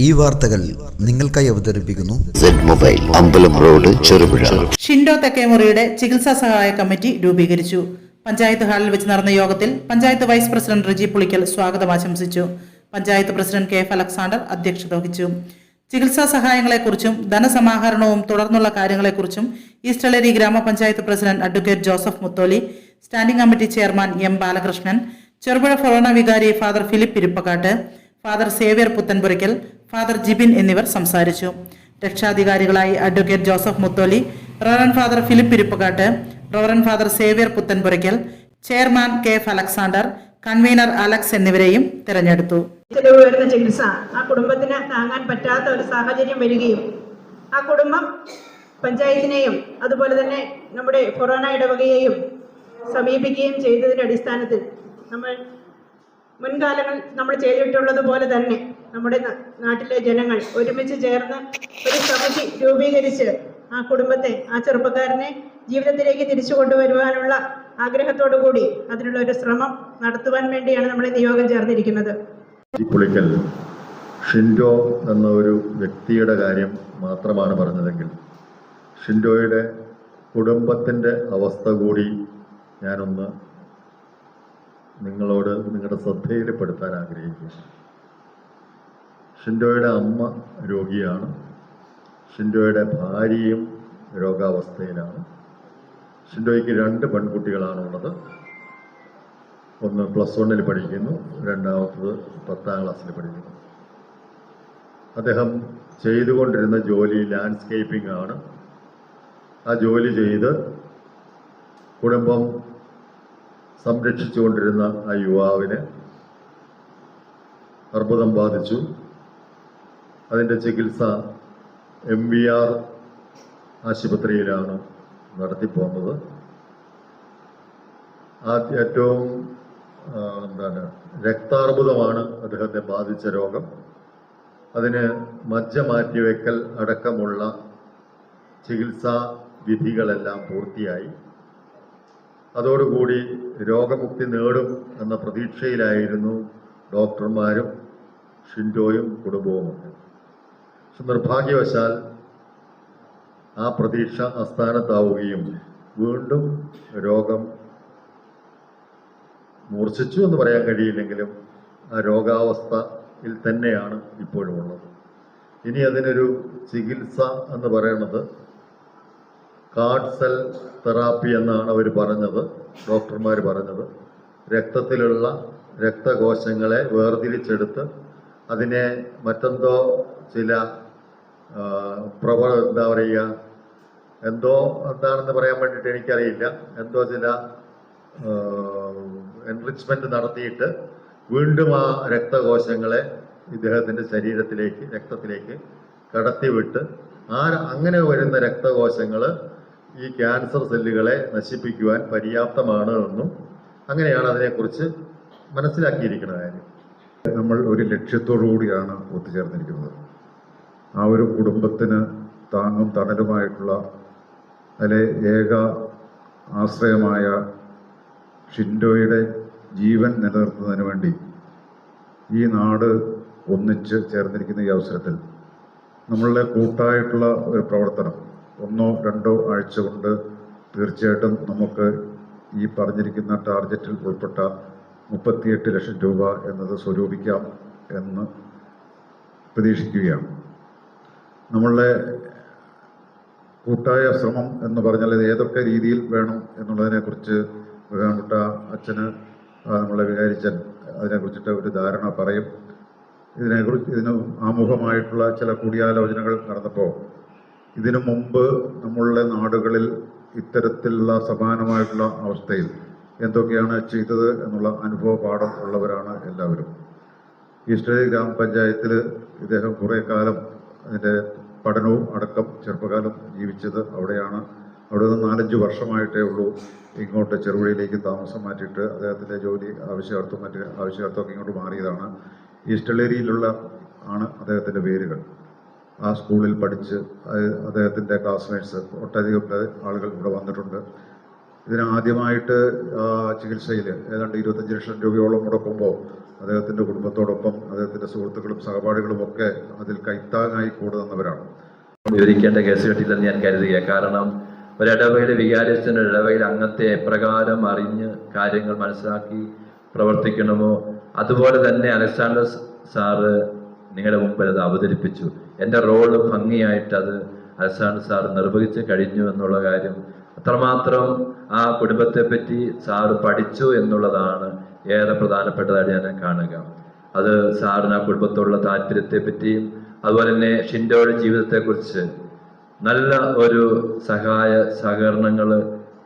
ഈ വാർത്തകൾ നിങ്ങൾക്കായി അവതരിപ്പിക്കുന്നു മൊബൈൽ അമ്പലം റോഡ് ചെറുപുഴ. ഷിൻഡോ തെക്കേമുറിയുടെ ചികിത്സാ സഹായ കമ്മിറ്റി രൂപീകരിച്ചു. പഞ്ചായത്ത് ഹാളിൽ വെച്ച് നടന്ന യോഗത്തിൽ പഞ്ചായത്ത് വൈസ് പ്രസിഡന്റ് റജി പുളിക്കൽ സ്വാഗതം ആശംസിച്ചു. പഞ്ചായത്ത് പ്രസിഡന്റ് കെ അലക്സാണ്ടർ അധ്യക്ഷത വഹിച്ചു. ചികിത്സാ സഹായങ്ങളെക്കുറിച്ചും ധനസമാഹരണവും തുടർന്നുള്ള കാര്യങ്ങളെക്കുറിച്ചും ഈസ്റ്റളേരി ഗ്രാമപഞ്ചായത്ത് president advocate Joseph Mutholi, standing committee chairman M Balakrishnan, Cherupuzha forane വികാരി father Philip Irippakkattu, father Xavier Puthenpurackal, father Jibin എന്നിവർ സംസാരിച്ചു. രക്ഷാധികാരികളായി advocate Joseph Mutholi, reverend father Philip Irippakkattu, reverend father Xavier Puthenpurackal, chairman K Alexander, convener Alex എന്നിവരെയും തിരഞ്ഞെടുത്തു. ചിലവ് വരുന്ന ചികിത്സ ആ കുടുംബത്തിന് താങ്ങാൻ പറ്റാത്ത ഒരു സാഹചര്യം വരികയും ആ കുടുംബം പഞ്ചായത്തിനെയും അതുപോലെ തന്നെ നമ്മുടെ കൊറോണ ഇടവകയെയും സമീപിക്കുകയും ചെയ്തതിൻ്റെ അടിസ്ഥാനത്തിൽ നമ്മൾ മുൻകാലങ്ങളിൽ നമ്മൾ ചെയ്തിട്ടുള്ളത് പോലെ തന്നെ നമ്മുടെ നാട്ടിലെ ജനങ്ങൾ ഒരുമിച്ച് ചേർന്ന് ഒരു സമിതി രൂപീകരിച്ച് ആ കുടുംബത്തെ, ആ ചെറുപ്പക്കാരനെ ജീവിതത്തിലേക്ക് തിരിച്ചു കൊണ്ടുവരുവാനുള്ള ആഗ്രഹത്തോടു കൂടി അതിനുള്ള ഒരു ശ്രമം നടത്തുവാൻ വേണ്ടിയാണ് നമ്മൾ നിയോഗം ചേർന്നിരിക്കുന്നത്. പുളിക്കൽ ഷിൻഡോ എന്ന ഒരു വ്യക്തിയുടെ കാര്യം മാത്രമാണ് പറഞ്ഞതെങ്കിൽ ഷിൻഡോയുടെ കുടുംബത്തിൻ്റെ അവസ്ഥ കൂടി ഞാനൊന്ന് നിങ്ങളോട് നിങ്ങളുടെ ശ്രദ്ധയിൽപ്പെടുത്താൻ ആഗ്രഹിക്കുന്നു. ഷിൻഡോയുടെ അമ്മ രോഗിയാണ്. ഷിൻഡോയുടെ ഭാര്യയും രോഗാവസ്ഥയിലാണ്. ഷിൻഡോയ്ക്ക് 2 പെൺകുട്ടികളാണുള്ളത്. ഒന്ന് +1 പഠിക്കുന്നു, രണ്ടാമത്തത് 10ാം ക്ലാസ്സിൽ പഠിക്കുന്നു. അദ്ദേഹം ചെയ്തുകൊണ്ടിരുന്ന ജോലി ലാൻഡ്സ്കേപ്പിംഗ് ആണ്. ആ ജോലി ചെയ്ത് കുടുംബം സംരക്ഷിച്ചുകൊണ്ടിരുന്ന ആ യുവാവിന് അർബുദം ബാധിച്ചു. അതിൻ്റെ ചികിത്സ MVR ആശുപത്രിയിലാണ് നടത്തിപ്പോന്നത്. ഏറ്റവും രക്താർബുദമാണ് അദ്ദേഹത്തെ ബാധിച്ച രോഗം. അതിന് മജ്ജ മാറ്റിവെക്കൽ അടക്കമുള്ള ചികിത്സാ വിധികളെല്ലാം പൂർത്തിയായി. അതോടുകൂടി രോഗമുക്തി നേടും എന്ന പ്രതീക്ഷയിലായിരുന്നു ഡോക്ടർമാരും ഷിൻഡോയും കുടുംബവുമൊക്കെ. പക്ഷെ നിർഭാഗ്യവശാൽ ആ പ്രതീക്ഷ അസ്ഥാനത്താവുകയും വീണ്ടും രോഗം മൂർച്ഛിച്ചു എന്ന് പറയാൻ കഴിയില്ലെങ്കിലും ആ രോഗാവസ്ഥയിൽ തന്നെയാണ് ഇപ്പോഴും ഉള്ളത്. ഇനി അതിനൊരു ചികിത്സ എന്ന് പറയുന്നത് കാർഡ് സെൽ തെറാപ്പി എന്നാണ് അവർ പറഞ്ഞത്, ഡോക്ടർമാർ പറഞ്ഞത്. രക്തത്തിലുള്ള രക്തകോശങ്ങളെ വേർതിരിച്ചെടുത്ത് അതിനെ മറ്റെന്തോ ചില എന്താ പറയുക, എന്താണെന്ന് പറയാൻ വേണ്ടിയിട്ട് എനിക്കറിയില്ല, എന്തോ ചില എൻറിച്ച്മെന്റ് നടത്തിയിട്ട് വീണ്ടും ആ രക്തകോശങ്ങളെ ഇദ്ദേഹത്തിൻ്റെ ശരീരത്തിലേക്ക്, രക്തത്തിലേക്ക് കടത്തിവിട്ട് അങ്ങനെ വരുന്ന രക്തകോശങ്ങൾ ഈ ക്യാൻസർ സെല്ലുകളെ നശിപ്പിക്കുവാൻ പര്യാപ്തമാണ് എന്നും അങ്ങനെയാണ് അതിനെക്കുറിച്ച് മനസ്സിലാക്കിയിരിക്കുന്ന കാര്യം. നമ്മൾ ഒരു ലക്ഷ്യത്തോടു കൂടിയാണ് ഒത്തുചേർന്നിരിക്കുന്നത്. ആ ഒരു കുടുംബത്തിന് താങ്ങും തണലുമായിട്ടുള്ള അതിലെ ഏക ആശ്രയമായ ഷിൻഡോയുടെ ജീവൻ നിലനിർത്തുന്നതിന് വേണ്ടി ഈ നാട് ഒന്നിച്ച് ചേർന്നിരിക്കുന്ന ഈ അവസരത്തിൽ നമ്മളുടെ കൂട്ടായിട്ടുള്ള ഒരു പ്രവർത്തനം 1-2 ആഴ്ച കൊണ്ട് തീർച്ചയായിട്ടും നമുക്ക് ഈ പറഞ്ഞിരിക്കുന്ന ടാർഗറ്റിൽ ഉൾപ്പെട്ട 38 ലക്ഷം രൂപ എന്നത് സ്വരൂപിക്കാം എന്ന് പ്രതീക്ഷിക്കുകയാണ്. നമ്മളുടെ കൂട്ടായ ശ്രമം എന്ന് പറഞ്ഞാൽ ഇത് ഏതൊക്കെ രീതിയിൽ വേണം എന്നുള്ളതിനെക്കുറിച്ച് ബഹുമാനപ്പെട്ട അച്ഛന്, നമ്മളെ വികാരിച്ചൻ അതിനെക്കുറിച്ചിട്ട് ഒരു ധാരണ പറയും. ഇതിന് ആമുഖമായിട്ടുള്ള ചില കൂടിയാലോചനകൾ നടന്നപ്പോൾ ഇതിനു മുമ്പ് നമ്മളുടെ നാടുകളിൽ ഇത്തരത്തിലുള്ള സമാനമായിട്ടുള്ള അവസ്ഥയിൽ എന്തൊക്കെയാണ് ചെയ്തത് എന്നുള്ള അനുഭവ പാഠം ഉള്ളവരാണ് എല്ലാവരും. ഈസ്റ്റളേരി ഗ്രാമപഞ്ചായത്തിൽ ഇദ്ദേഹം കുറേ കാലം അതിൻ്റെ പഠനവും അടക്കം ചെറുപ്പകാലം ജീവിച്ചത് അവിടെയാണ്. അവിടെ നിന്ന് 4-5 വർഷമായിട്ടേ ഉള്ളൂ ഇങ്ങോട്ട് ചെറുപുഴയിലേക്ക് താമസം മാറ്റിയിട്ട് അദ്ദേഹത്തിൻ്റെ ജോലി ആവശ്യാർത്ഥം മറ്റ് ആവശ്യാർത്ഥമൊക്കെ ഇങ്ങോട്ട് മാറിയതാണ്. ഈസ്റ്റളേരിയിലുള്ള ആണ് അദ്ദേഹത്തിൻ്റെ വേരുകൾ. ആ സ്കൂളിൽ പഠിച്ച് അദ്ദേഹത്തിൻ്റെ ക്ലാസ്മേറ്റ്സ് ഒട്ടധികം ആളുകൾ ഇവിടെ വന്നിട്ടുണ്ട്. ഇതിനാദ്യമായിട്ട് ചികിത്സയിൽ ഏതാണ്ട് 25 ലക്ഷം രൂപയോളം മുടക്കുമ്പോൾ അദ്ദേഹത്തിൻ്റെ കുടുംബത്തോടൊപ്പം അദ്ദേഹത്തിൻ്റെ സുഹൃത്തുക്കളും സഹപാഠികളും ഒക്കെ അതിൽ കൈത്താങ്ങായി കൂടെ നിന്നവരാണ്. വിവരിക്കേണ്ട കേസ് കെട്ടില്ലെന്ന് ഞാൻ കരുതുക. കാരണം ഒരിടവകയിലെ വികാരിയച്ഛൻ്റെ ഇടവകയിൽ അംഗത്തെ എപ്രകാരം അറിഞ്ഞ് കാര്യങ്ങൾ മനസ്സിലാക്കി പ്രവർത്തിക്കണമോ അതുപോലെ തന്നെ അലക്സാണ്ടർ സാറ് നിങ്ങളുടെ മുമ്പിൽ അത് അവതരിപ്പിച്ചു. എൻ്റെ റോള് ഭംഗിയായിട്ട് അത് അലക്സാണ്ടർ സാർ നിർവഹിച്ച് കഴിഞ്ഞു എന്നുള്ള കാര്യം അത്രമാത്രം ആ കുടുംബത്തെ പറ്റി സാറ് പഠിച്ചു എന്നുള്ളതാണ് ഏറെ പ്രധാനപ്പെട്ടതായിട്ട് ഞാൻ കാണുക. അത് സാറിന് ആ കുടുംബത്തോടുള്ള താല്പര്യത്തെ പറ്റിയും അതുപോലെ തന്നെ ഷിൻഡോയുടെ ജീവിതത്തെക്കുറിച്ച് നല്ല ഒരു സഹകരണങ്ങൾ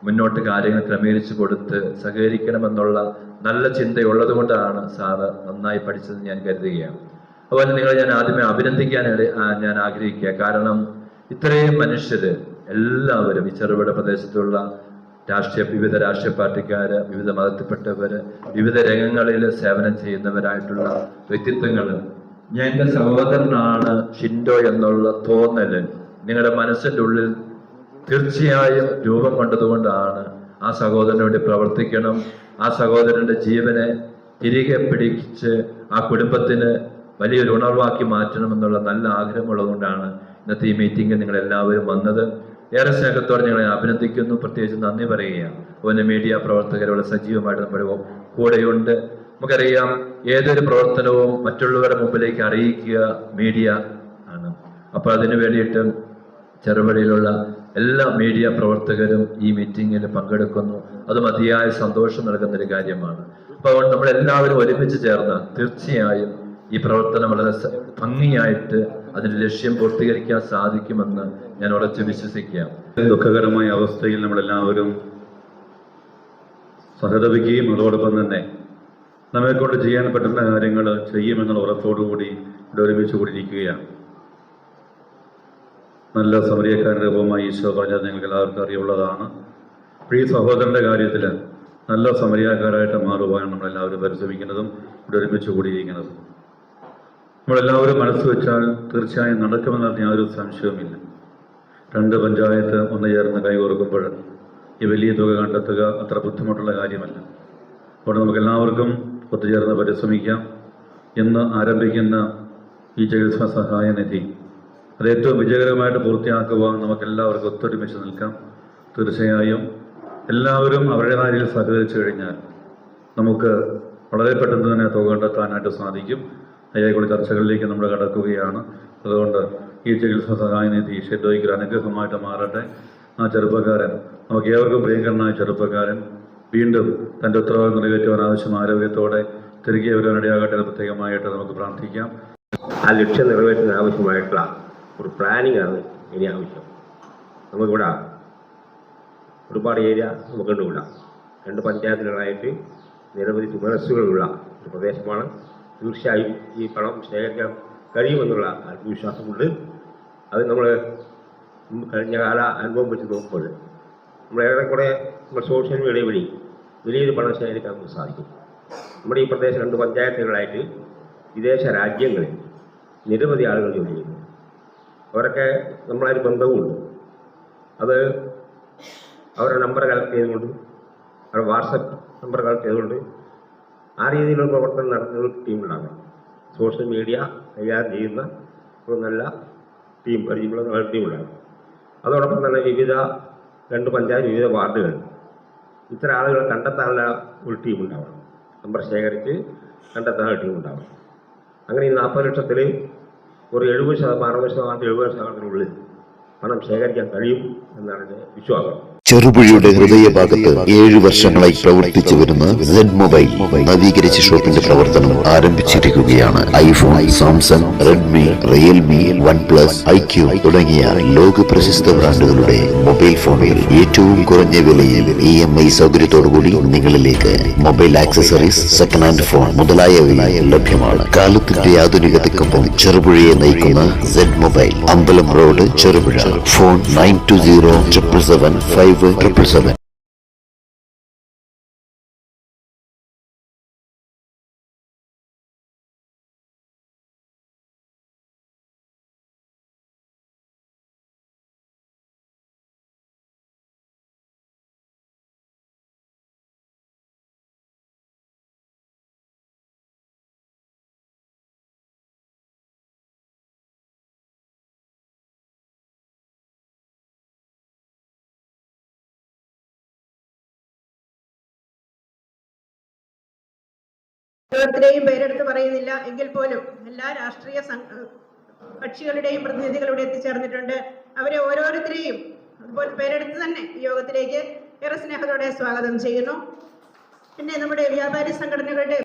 മുന്നോട്ട് കാര്യങ്ങൾ ക്രമീകരിച്ചു കൊടുത്ത് സഹകരിക്കണമെന്നുള്ള നല്ല ചിന്തയുള്ളത് കൊണ്ടാണ് സാറ് നന്നായി പഠിച്ചതെന്ന് ഞാൻ കരുതുകയാണ്. അതുപോലെ നിങ്ങളെ ഞാൻ ആദ്യമേ അഭിനന്ദിക്കാൻ ഞാൻ ആഗ്രഹിക്കുക. കാരണം ഇത്രയും മനുഷ്യര് എല്ലാവരും ഈ ചെറുപുഴ പ്രദേശത്തുള്ള വിവിധ രാഷ്ട്രീയ പാർട്ടിക്കാര്, വിവിധ മതത്തിൽപ്പെട്ടവര്, വിവിധ രംഗങ്ങളിൽ സേവനം ചെയ്യുന്നവരായിട്ടുള്ള വ്യക്തിത്വങ്ങൾ, എൻ്റെ സഹോദരനാണ് ഷിൻഡോ എന്നുള്ള തോന്നല് നിങ്ങളുടെ മനസ്സിൻ്റെ ഉള്ളിൽ തീർച്ചയായും രൂപം കൊണ്ടതുകൊണ്ടാണ് ആ സഹോദരന് വേണ്ടി പ്രവർത്തിക്കണം, ആ സഹോദരന്റെ ജീവനെ തിരികെ പിടിച്ച് ആ കുടുംബത്തിന് വലിയൊരു ഉണർവാക്കി മാറ്റണമെന്നുള്ള നല്ല ആഗ്രഹമുള്ളതുകൊണ്ടാണ് ഇന്നത്തെ ഈ മീറ്റിംഗിൽ നിങ്ങളെല്ലാവരും വന്നത്. ഏറെ സ്നേഹത്തോടെ ഞങ്ങളെ അഭിനന്ദിക്കുന്നു, പ്രത്യേകിച്ച് നന്ദി പറയുകയാണ്. അതുപോലെ മീഡിയ പ്രവർത്തകരോട് സജീവമായിട്ട് നമ്മുടെ കൂടെയുണ്ട്. നമുക്കറിയാം, ഏതൊരു പ്രവർത്തനവും മറ്റുള്ളവരുടെ മുമ്പിലേക്ക് അറിയിക്കുക മീഡിയ ആണ്. അപ്പോൾ അതിനു വേണ്ടിയിട്ട് ചെറുപുഴയിലുള്ള എല്ലാ മീഡിയ പ്രവർത്തകരും ഈ മീറ്റിങ്ങിൽ പങ്കെടുക്കുന്നു. അത് മതിയായ സന്തോഷം നൽകുന്നൊരു കാര്യമാണ്. അപ്പോൾ നമ്മളെല്ലാവരും ഒരുമിച്ച് ചേർന്ന് തീർച്ചയായും ഈ പ്രവർത്തനം വളരെ ഭംഗിയായിട്ട് അതിന്റെ ലക്ഷ്യം പൂർത്തീകരിക്കാൻ സാധിക്കുമെന്ന് ഞാൻ ഉറച്ചു വിശ്വസിക്കാം. ദുഃഖകരമായ അവസ്ഥയിൽ നമ്മളെല്ലാവരും സഹതപിക്കുകയും അതോടൊപ്പം തന്നെ നമ്മെക്കൊണ്ട് ചെയ്യാൻ പറ്റുന്ന കാര്യങ്ങൾ ചെയ്യുമെന്നുള്ള ഉറപ്പോടുകൂടി ഇവിടെ ഒരുമിച്ച് കൂടിയിരിക്കുകയാണ്. നല്ല സമരിയക്കാരൻ്റെ രൂപമായി ഈശോ പറഞ്ഞത് നിങ്ങൾക്ക് എല്ലാവർക്കും അറിയുള്ളതാണ്. ഈ സഹോദരൻ്റെ കാര്യത്തിൽ നല്ല സമരിയാക്കാരായിട്ട് മാറുവാൻ നമ്മളെല്ലാവരും പരിശ്രമിക്കുന്നതും ഇവിടെ ഒരുമിച്ച് കൂടിയിരിക്കുന്നതും നമ്മളെല്ലാവരും മനസ്സ് വെച്ചാൽ തീർച്ചയായും നടക്കുമെന്നതിന് യാതൊരു സംശയവുമില്ല. 2 പഞ്ചായത്ത് ഒന്ന് ചേർന്ന് കൈകോർക്കുമ്പോൾ ഈ വലിയ തുക കണ്ടെത്തുക അത്ര ബുദ്ധിമുട്ടുള്ള കാര്യമല്ല. അപ്പോൾ നമുക്കെല്ലാവർക്കും ഒത്തുചേർന്ന് പരിശ്രമിക്കാം. ഇന്ന് ആരംഭിക്കുന്ന ഈ ചികിത്സാ സഹായ നിധി അത് ഏറ്റവും വിജയകരമായിട്ട് പൂർത്തിയാക്കുവാൻ നമുക്കെല്ലാവർക്കും ഒത്തൊരുമിച്ച് നിൽക്കാം. തീർച്ചയായും എല്ലാവരും അവരുടേതായ രീതിയിൽ സഹകരിച്ചു കഴിഞ്ഞാൽ നമുക്ക് വളരെ പെട്ടെന്ന് തന്നെ തുക കണ്ടെത്താനായിട്ട് സാധിക്കും. അതിനെക്കുറിച്ച് ചർച്ചകളിലേക്ക് നമ്മൾ കടക്കുകയാണ്. അതുകൊണ്ട് ഈ ചികിത്സാ സഹായ നിധി ഷെഡോയ്ക്ക് ഒരു അനുഗ്രഹമായിട്ട് മാറട്ടെ. ആ ചെറുപ്പക്കാരൻ, നമുക്ക് ഏവർക്കും പ്രിയങ്കരനായ ചെറുപ്പക്കാരൻ വീണ്ടും തൻ്റെ ഉത്തരവാദിത്വം നിറവേറ്റുവാൻ ആവശ്യം ആരോഗ്യത്തോടെ തിരികെ വരുവാനിടയാകട്ടെ എന്ന് പ്രത്യേകമായിട്ട് നമുക്ക് പ്രാർത്ഥിക്കാം. ആ ലക്ഷ്യം നിറവേറ്റുന്നതിന് ആവശ്യമായിട്ടുള്ള ഒരു പ്ലാനിങ് ആണ് ഇനി ആവശ്യം. നമുക്കിവിടെ ഒരുപാട് ഏരിയ നമുക്കുണ്ട്. ഇവിടെ 2 പഞ്ചായത്തുകളായിട്ട് നിരവധി മനസ്സുകളുള്ള ഒരു പ്രദേശമാണ്. തീർച്ചയായും ഈ പണം ശേഖരിക്കാൻ കഴിയുമെന്നുള്ള ആത്മവിശ്വാസമുണ്ട്. അത് നമ്മൾ കഴിഞ്ഞ കാല അനുഭവം വെച്ച് നോക്കുമ്പോൾ നമ്മൾ ഏറെക്കുറെ നമ്മൾ സോഷ്യൽ മീഡിയ വഴി വലിയൊരു പണം ശേഖരിക്കാൻ നമുക്ക് സാധിക്കും. നമ്മുടെ ഈ പ്രദേശം 2 പഞ്ചായത്തുകളായിട്ട് വിദേശ രാജ്യങ്ങളിൽ നിരവധി ആളുകൾ ജോലി ചെയ്യുന്നു. അവരൊക്കെ നമ്മളൊരു ബന്ധവുമുണ്ട്. അത് അവരുടെ നമ്പർ കളക്ട് ചെയ്തുകൊണ്ട്, അവരുടെ വാട്സപ്പ് നമ്പർ കളക്ട് ചെയ്തുകൊണ്ട് ആ രീതിയിലുള്ള പ്രവർത്തനം നടത്തുന്ന ഒരു ടീമുണ്ടാകണം. സോഷ്യൽ മീഡിയ കൈകാര്യം ചെയ്യുന്ന ഒരു നല്ല ടീം, പരിചയമുള്ള നല്ല ടീമുണ്ടാകും. അതോടൊപ്പം തന്നെ വിവിധ 2 പഞ്ചായത്ത് വിവിധ വാർഡുകൾ ഇത്തരം ആളുകളെ കണ്ടെത്താനുള്ള ഒരു ടീമുണ്ടാവണം. നമ്പർ ശേഖരിച്ച് കണ്ടെത്താനുള്ള ടീമുണ്ടാവണം. അങ്ങനെ ഈ 40 ലക്ഷത്തിൽ ഒരു 60%, 70%, പണം ശേഖരിക്കാൻ കഴിയും എന്നാണ് എൻ്റെ വിശ്വാസം. ചെറുപുഴയുടെ ഹൃദയഭാഗത്ത് 7 വർഷങ്ങളായി പ്രവർത്തിച്ചു വരുന്ന സെഡ് മൊബൈൽ നവീകരിച്ച ഷോപ്പിന്റെ പ്രവർത്തനം ആരംഭിച്ചിരിക്കുകയാണ്. IPhone, Samsung, Redmi, Realme, OnePlus, IQ തുടങ്ങിയ ലോക പ്രശസ്ത ബ്രാൻഡുകളുടെ മൊബൈൽ ഫോണുകൾ ഏറ്റവും കുറഞ്ഞ വിലയിൽ EMI സൗകര്യത്തോടുകൂടി നിങ്ങളിലേക്ക്. Mobile accessories, second hand phone മുതലായവ ലഭ്യമാണ്. കാലത്തിന്റെ ആധുനികതയ്ക്കൊപ്പം ചെറുപുഴയെ നയിക്കുന്ന സെഡ് മൊബൈൽ, അമ്പലം റോഡ്, ചെറുപുഴ. ഫോൺ 92077577. ഓരോരുത്തരെയും പേരെടുത്ത് പറയുന്നില്ല എങ്കിൽ പോലും എല്ലാ രാഷ്ട്രീയ കക്ഷികളുടെയും പ്രതിനിധികൾ ഇവിടെ എത്തിച്ചേർന്നിട്ടുണ്ട്. അവരെ ഓരോരുത്തരെയും അതുപോലെ പേരെടുത്ത് തന്നെ ഈ യോഗത്തിലേക്ക് ഏറെ സ്നേഹത്തോടെ സ്വാഗതം ചെയ്യുന്നു. പിന്നെ നമ്മുടെ വ്യാപാരി സംഘടനകളുടെ